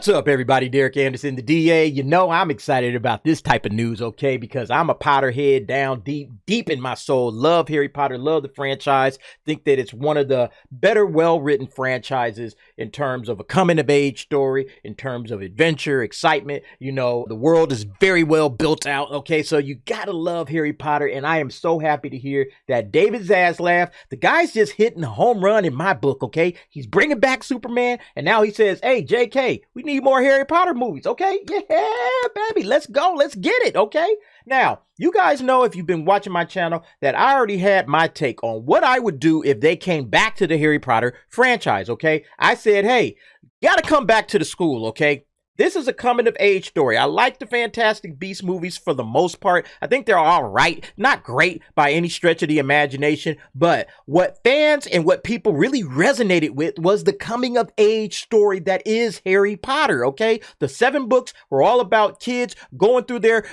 What's up, everybody? Derek Anderson, the DA. You know, I'm excited about this type of news, okay? Because I'm a Potterhead down deep in my soul. Love Harry Potter, love the franchise. Think that it's one of the better, well-written franchises in terms of a coming-of-age story, in terms of adventure, excitement. You know, the world is very well built out, okay? So you gotta love Harry Potter, and I am so happy to hear that David Zaslav, the guy's just hitting a home run in my book, okay? He's bringing back Superman, and now he says, hey, JK, we need more Harry Potter movies, okay? Yeah, baby, let's go. Let's get it, okay? Now, you guys know, if you've been watching my channel, that I already had my take on what I would do if they came back to the Harry Potter franchise, okay? I said, hey, you gotta come back to the school, okay? This is a coming-of-age story. I like the Fantastic Beasts movies for the most part. I think they're all right. Not great by any stretch of the imagination, but what fans and what people really resonated with was the coming-of-age story that is Harry Potter, okay? The 7 books were all about kids going through their,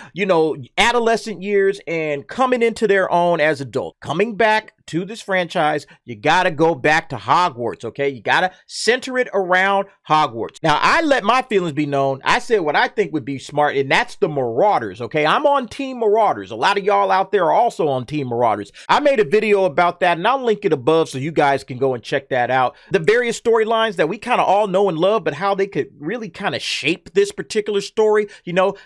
adolescent years and coming into their own as adults. Coming back to this franchise, you gotta go back to Hogwarts, okay? You gotta center it around Hogwarts. Now, I let my feelings be known. I said what I think would be smart, and that's the Marauders, okay? I'm on Team Marauders. A lot of y'all out there are also on Team Marauders. I made a video about that, and I'll link it above so you guys can go and check that out. The various storylines that we kind of all know and love, but how they could really kind of shape this particular story,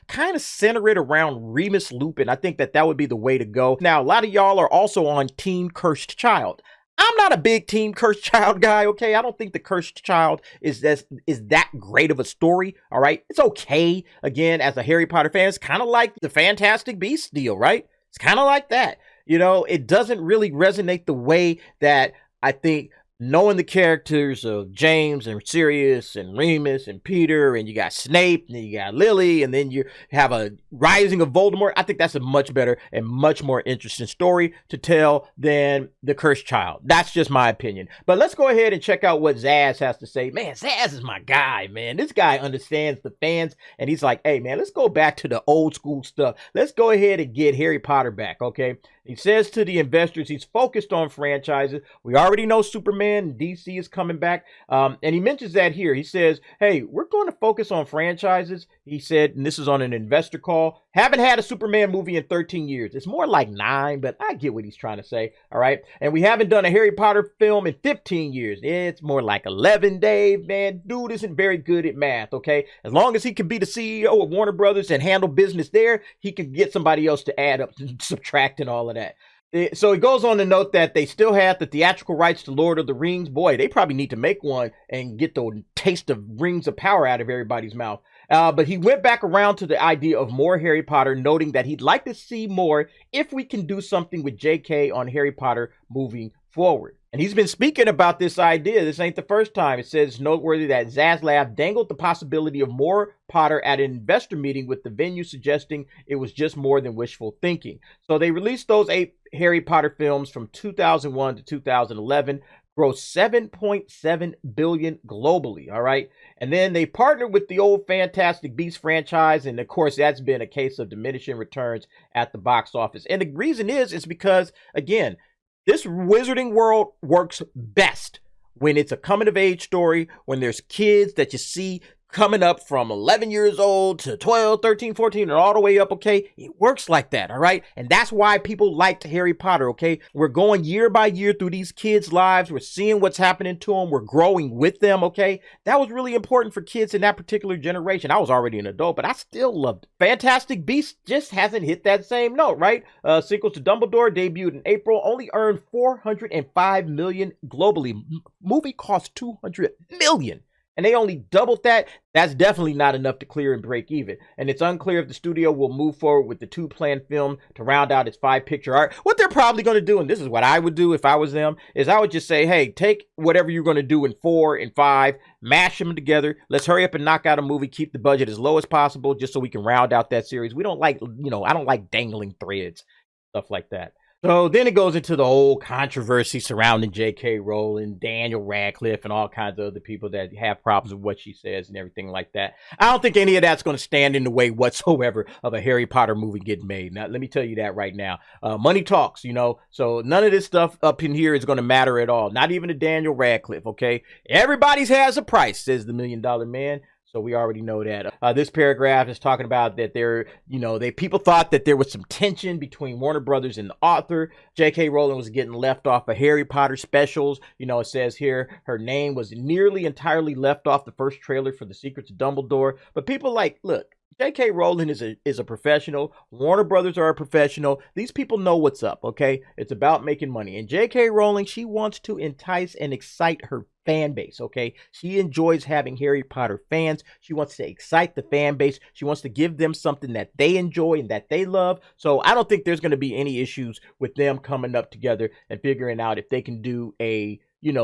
kind of center it around Remus Lupin. I think that would be the way to go. Now, a lot of y'all are also on Team Cursed Child. I'm not a big Team Cursed Child guy, okay? I don't think the Cursed Child is that great of a story, all right? It's okay. Again, as a Harry Potter fan, it's kind of like the Fantastic Beasts deal, right? It's kind of like that. It doesn't really resonate the way that I think knowing the characters of James and Sirius and Remus and Peter, and you got Snape, and then you got Lily, and then you have a rising of Voldemort. I think that's a much better and much more interesting story to tell than the Cursed Child. That's just my opinion. But let's go ahead and check out what Zaz has to say. Man, Zaz is my guy, man. This guy understands the fans, and he's like, hey, man, let's go back to the old school stuff. Let's go ahead and get Harry Potter back, okay? He says to the investors, he's focused on franchises. We already know Superman and DC is coming back. And he mentions that here. He says, hey, we're going to focus on franchises. He said, and this is on an investor call, haven't had a Superman movie in 13 years. It's more like 9, but I get what he's trying to say, all right? And we haven't done a Harry Potter film in 15 years. It's more like 11, Dave, man. Dude isn't very good at math, okay? As long as he can be the CEO of Warner Brothers and handle business there, he can get somebody else to add up and subtract and all of that. So he goes on to note that they still have the theatrical rights to Lord of the Rings. Boy, they probably need to make one and get the taste of Rings of Power out of everybody's mouth. But he went back around to the idea of more Harry Potter, noting that he'd like to see more if we can do something with JK on Harry Potter moving forward. And he's been speaking about this idea. This ain't the first time. It says noteworthy that Zaslav dangled the possibility of more Potter at an investor meeting, with the venue suggesting it was just more than wishful thinking. So they released those 8 Harry Potter films from 2001 to 2011, grossed $7.7 billion globally, all right? And then they partnered with the old Fantastic Beasts franchise, and of course, that's been a case of diminishing returns at the box office. And the reason is because, again, this wizarding world works best when it's a coming-of-age story, when there's kids that you see coming up from 11 years old to 12, 13, 14, and all the way up, okay? It works like that, all right? And that's why people liked Harry Potter, okay? We're going year by year through these kids' lives. We're seeing what's happening to them. We're growing with them, okay? That was really important for kids in that particular generation. I was already an adult, but I still loved it. Fantastic Beasts just hasn't hit that same note, right? Sequel to Dumbledore debuted in April, only earned $405 million globally. Movie cost $200 million. And they only doubled that. That's definitely not enough to clear and break even. And it's unclear if the studio will move forward with the 2 planned film to round out its 5-picture arc. What they're probably going to do, and this is what I would do if I was them, is I would just say, hey, take whatever you're going to do in 4 and 5, mash them together. Let's hurry up and knock out a movie, keep the budget as low as possible, just so we can round out that series. We don't like, I don't like dangling threads, stuff like that. So then it goes into the whole controversy surrounding J.K. Rowling, Daniel Radcliffe, and all kinds of other people that have problems with what she says and everything like that. I don't think any of that's going to stand in the way whatsoever of a Harry Potter movie getting made. Now, let me tell you that right now. Money talks, so none of this stuff up in here is going to matter at all. Not even to Daniel Radcliffe, okay? Everybody's has a price, says the $1 Million Man. So we already know that. This paragraph is talking about that people thought that there was some tension between Warner Brothers and the author. J.K. Rowling was getting left off of Harry Potter specials. It says here her name was nearly entirely left off the first trailer for The Secrets of Dumbledore. But people look, J.K. Rowling is a professional. Warner Brothers are a professional. These people know what's up, okay? It's about making money. And J.K. Rowling, she wants to entice and excite her fan base, okay? She enjoys having Harry Potter fans. She wants to excite the fan base. She wants to give them something that they enjoy and that they love. So I don't think there's going to be any issues with them coming up together and figuring out if they can do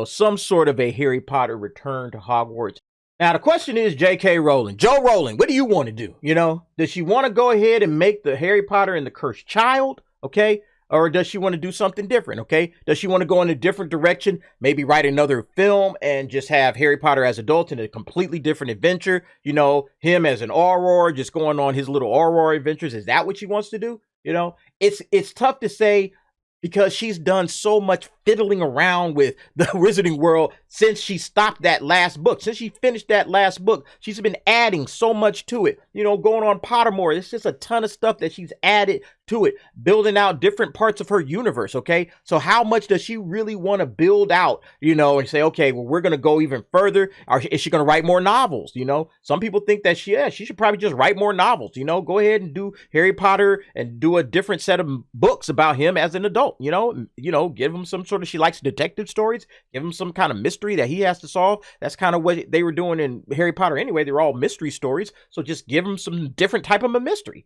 some sort of a Harry Potter Return to Hogwarts. Now, the question is, J.K. Rowling, Joe Rowling, what do you want to do? Does she want to go ahead and make the Harry Potter and the Cursed Child, okay? Or does she want to do something different, okay? Does she want to go in a different direction? Maybe write another film and just have Harry Potter as adults in a completely different adventure? Him as an Auror, just going on his little Auror adventures. Is that what she wants to do? It's tough to say, because she's done so much fiddling around with the Wizarding World since she stopped that last book. Since she finished that last book, she's been adding so much to it. Going on Pottermore, it's just a ton of stuff that she's added to it, building out different parts of her universe, okay? So how much does she really want to build out, and say, okay, well, we're going to go even further? Or is she going to write more novels, Some people think that she should probably just write more novels, Go ahead and do Harry Potter and do a different set of books about him as an adult, give him some sort of, she likes detective stories, give him some kind of mystery that he has to solve. That's kind of what they were doing in Harry Potter anyway. They were all mystery stories. So just give him some different type of a mystery,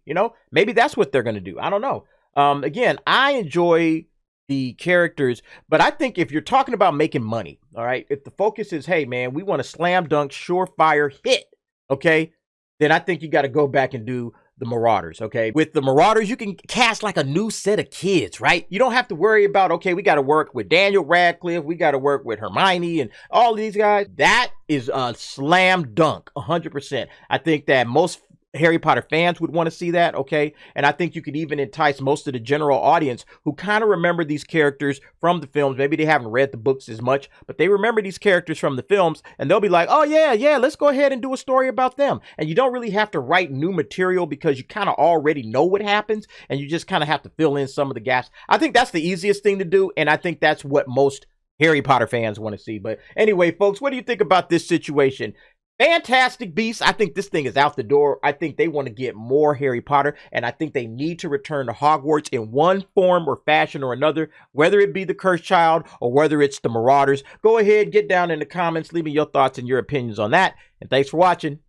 maybe that's what they're going to do. I don't know. Again, I enjoy the characters, but I think if you're talking about making money, all right, if the focus is, hey man, we want a slam dunk, surefire hit, okay, then I think you got to go back and do the Marauders, okay? With the Marauders, you can cast like a new set of kids, right? You don't have to worry about, okay, we got to work with Daniel Radcliffe, we got to work with Hermione and all these guys. That is a slam dunk, 100%. I think that most Harry Potter fans would want to see that, okay? And I think you could even entice most of the general audience who kind of remember these characters from the films. Maybe they haven't read the books as much, but they remember these characters from the films, and they'll be like, oh yeah, let's go ahead and do a story about them. And you don't really have to write new material because you kind of already know what happens, and you just kind of have to fill in some of the gaps. I think that's the easiest thing to do, and I think that's what most Harry Potter fans want to see. But anyway, folks, what do you think about this situation? Fantastic Beasts. I think this thing is out the door. I think they want to get more Harry Potter, and I think they need to return to Hogwarts in one form or fashion or another, whether it be the Cursed Child or whether it's the Marauders. Go ahead, get down in the comments, leave me your thoughts and your opinions on that. And thanks for watching.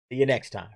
See you next time.